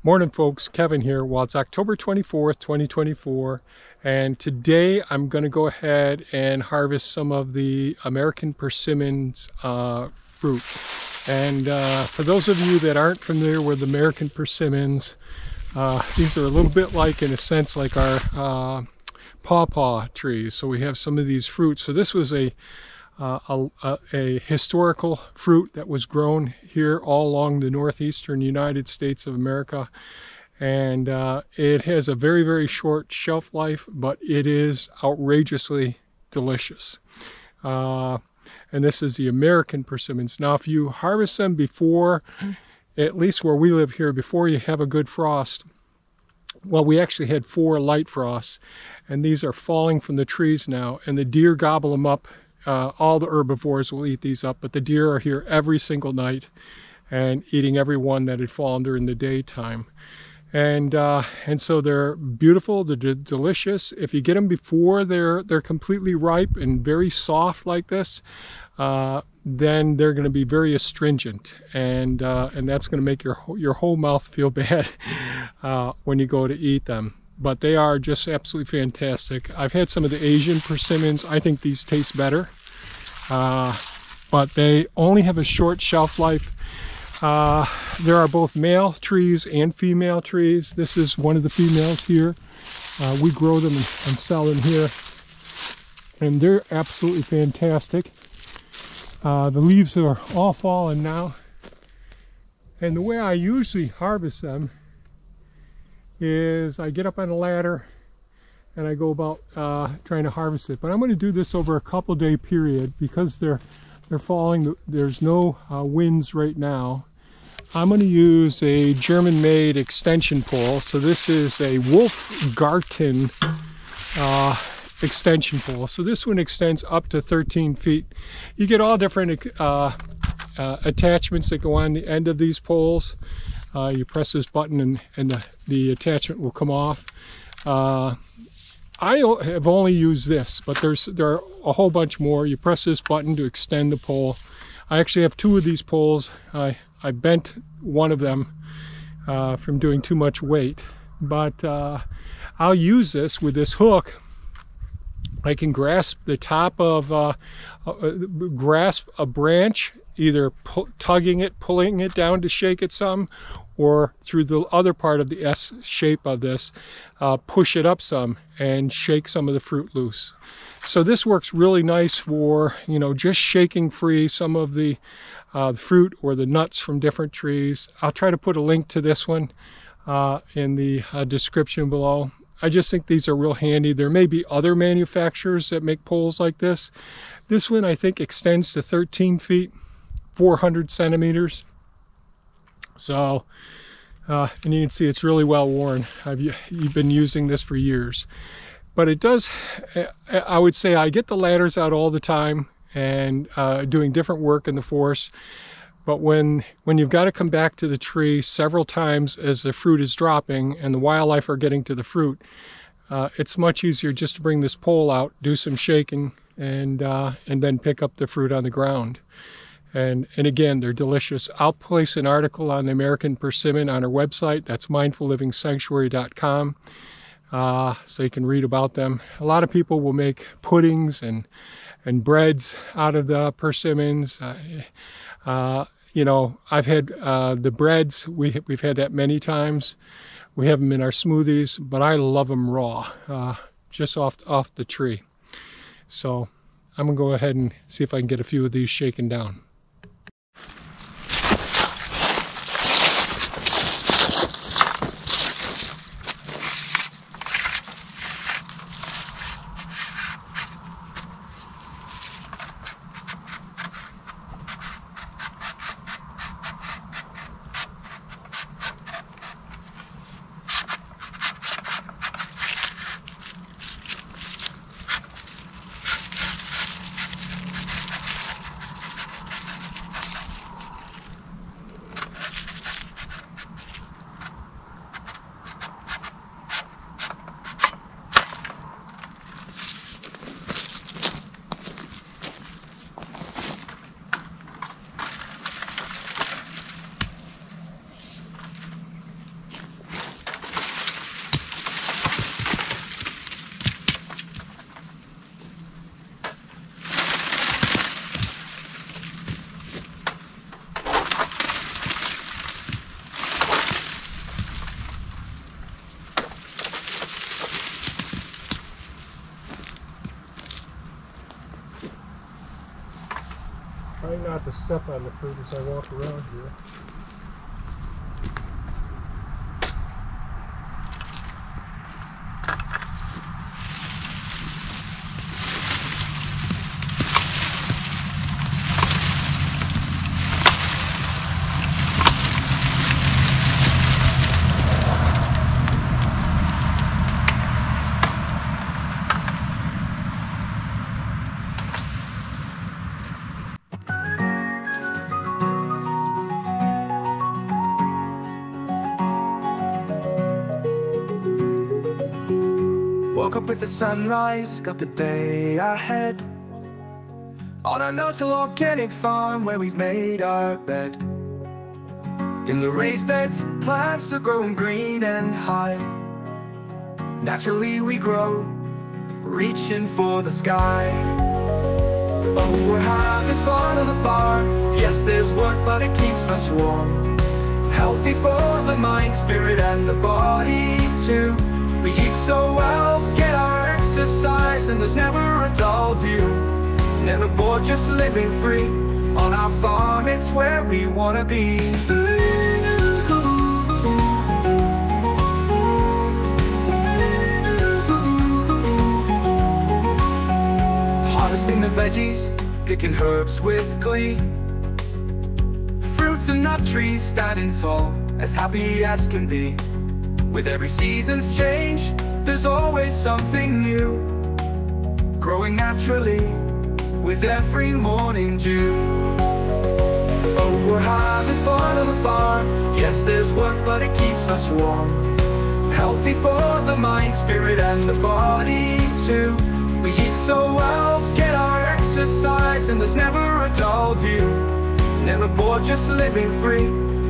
Morning folks, Kevin here. Well, it's October 24th, 2024, and today I'm going to go ahead and harvest some of the American Persimmon's fruit. And for those of you that aren't familiar with American Persimmons, these are a little bit like, in a sense, like our pawpaw trees. So we have some of these fruits. So this was a historical fruit that was grown here all along the northeastern United States of America, and it has a very, very short shelf life, but it is outrageously delicious. And this is the American persimmons. Now, if you harvest them before, at least where we live here, before you have a good frost, well, we actually had 4 light frosts, and these are falling from the trees now, and the deer gobble them up. All the herbivores will eat these up, but the deer are here every single night and eating every one that had fallen during the daytime. And so they're beautiful, they're delicious. If you get them before they're completely ripe and very soft like this, then they're going to be very astringent, and that's going to make your whole mouth feel bad when you go to eat them. But they are just absolutely fantastic. I've had some of the Asian persimmons. I think these taste better, but they only have a short shelf life. There are both male trees and female trees. This is one of the females here. We grow them and sell them here, and they're absolutely fantastic. The leaves are all fallen now, and the way I usually harvest them is I get up on a ladder and I go about trying to harvest it. But I'm going to do this over a couple-day period because they're falling. There's no winds right now. I'm going to use a German-made extension pole. So this is a Garten extension pole. So this one extends up to 13 feet. You get all different attachments that go on the end of these poles. You press this button and the attachment will come off. I have only used this, but there are a whole bunch more. You press this button to extend the pole. I actually have 2 of these poles. I bent one of them from doing too much weight, but I'll use this with this hook. I can grasp the top of, grasp a branch, either tugging it, pulling it down to shake it some, or through the other part of the S shape of this, push it up some and shake some of the fruit loose. So this works really nice for, just shaking free some of the fruit or the nuts from different trees. I'll try to put a link to this one in the description below. I just think these are real handy. There may be other manufacturers that make poles like this. This one I think extends to 13 feet, 400 centimeters. So, and you can see it's really well worn. You've been using this for years. But it does, I would say I get the ladders out all the time and doing different work in the forest. But when you've got to come back to the tree several times as the fruit is dropping and the wildlife are getting to the fruit, it's much easier just to bring this pole out, do some shaking, and then pick up the fruit on the ground. And again, they're delicious. I'll place an article on the American Persimmon on our website. That's mindfullivingsanctuary.com, so you can read about them. A lot of people will make puddings and breads out of the persimmons. I've had the breads. We've had that many times. We have them in our smoothies, but I love them raw, just off the tree. So I'm gonna go ahead and see if I can get a few of these shaken down. not to step on the fruit as I walk around here. Woke up with the sunrise, got the day ahead on our no-till organic farm where we've made our bed. In the raised beds, plants are growing green and high. Naturally we grow, reaching for the sky. Oh, we're having fun on the farm. Yes, there's work, but it keeps us warm. Healthy for the mind, spirit, and the body too. We eat so well, get our exercise, and there's never a dull view. Never bored, just living free. On our farm, it's where we wanna be. Harvesting the veggies, picking herbs with glee. Fruits and nut trees standing tall, as happy as can be. With every season's change, there's always something new. Growing naturally, with every morning dew. Oh, we're having fun on the farm. Yes, there's work, but it keeps us warm. Healthy for the mind, spirit, and the body too. We eat so well, get our exercise, and there's never a dull view. Never bored, just living free.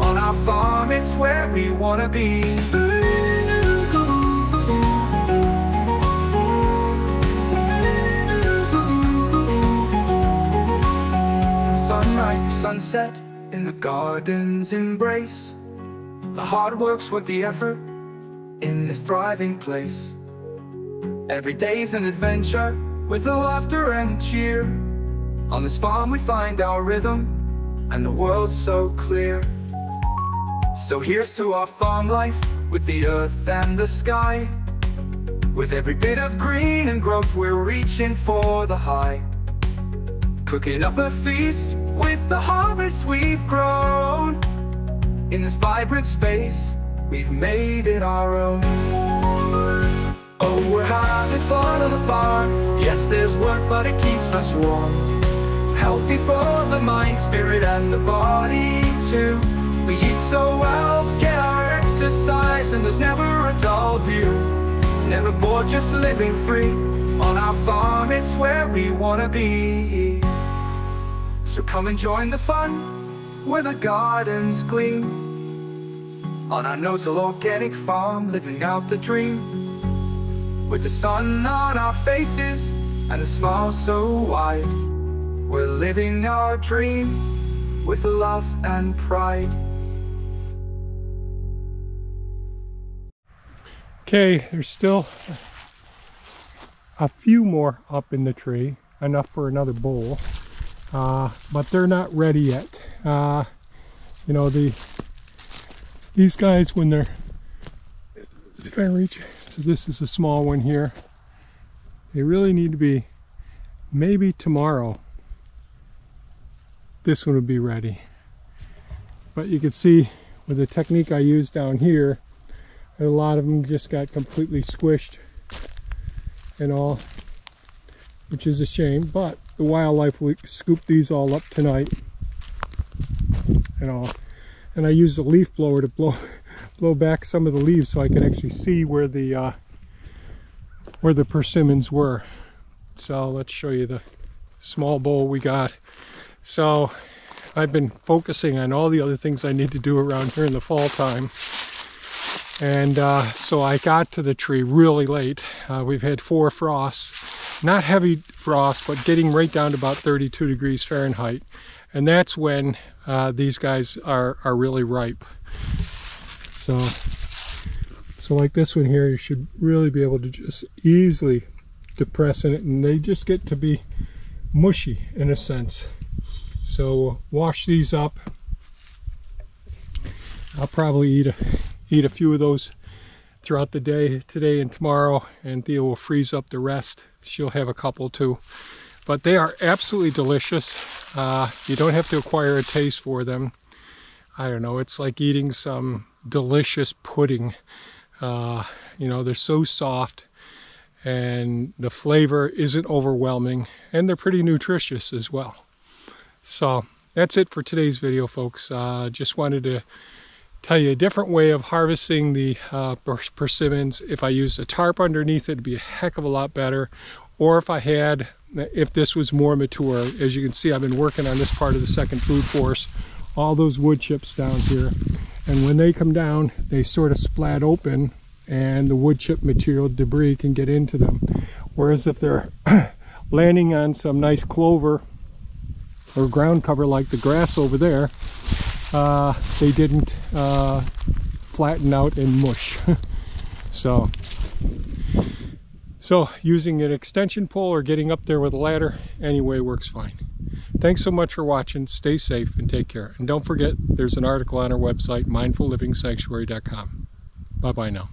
On our farm, it's where we wanna be. Sunrise to sunset, in the garden's embrace. The hard work's worth the effort, in this thriving place. Every day's an adventure, with the laughter and cheer. On this farm we find our rhythm, and the world's so clear. So here's to our farm life, with the earth and the sky. With every bit of green and growth, we're reaching for the high. Cooking up a feast with the harvest we've grown. In this vibrant space, we've made it our own. Oh, we're having fun on the farm. Yes, there's work, but it keeps us warm. Healthy for the mind, spirit, and the body too. We eat so well, get our exercise, and there's never a dull view. Never bored, just living free. On our farm, it's where we wanna be. So come and join the fun, where the gardens gleam. On our no-till organic farm, living out the dream. With the sun on our faces, and a smile so wide. We're living our dream, with love and pride. Okay, there's still a few more up in the tree, enough for another bowl. But they're not ready yet. You know, these guys, when they're, if I reach, so this is a small one here, they really need to be, maybe tomorrow, this one would be ready. But you can see with the technique I used down here, a lot of them just got completely squished and all, which is a shame, but the wildlife will scoop these all up tonight and all. And I used a leaf blower to blow back some of the leaves so I can actually see where the persimmons were. So let's show you the small bowl we got. So I've been focusing on all the other things I need to do around here in the fall time. And so I got to the tree really late. We've had 4 frosts, not heavy frost, but getting right down to about 32 degrees Fahrenheit. And that's when these guys are really ripe. So like this one here, you should really be able to just easily depress in it, and they just get to be mushy in a sense. So wash these up. I'll probably eat a few of those throughout the day today and tomorrow, and Thea will freeze up the rest. She'll have a couple too. But they are absolutely delicious. You don't have to acquire a taste for them. I don't know, it's like eating some delicious pudding. You know, they're so soft and the flavor isn't overwhelming, and they're pretty nutritious as well. So that's it for today's video, folks. Just wanted to tell you a different way of harvesting the persimmons. If I used a tarp underneath it, it'd be a heck of a lot better. Or if this was more mature. As you can see, I've been working on this part of the second food force, all those wood chips down here. And when they come down, they sort of splat open and the wood chip material debris can get into them. Whereas if they're landing on some nice clover or ground cover like the grass over there, they didn't flatten out and mush. So using an extension pole or getting up there with a ladder, anyway works fine. Thanks so much for watching. Stay safe and take care. And don't forget, there's an article on our website, mindfullivingsanctuary.com. Bye-bye now.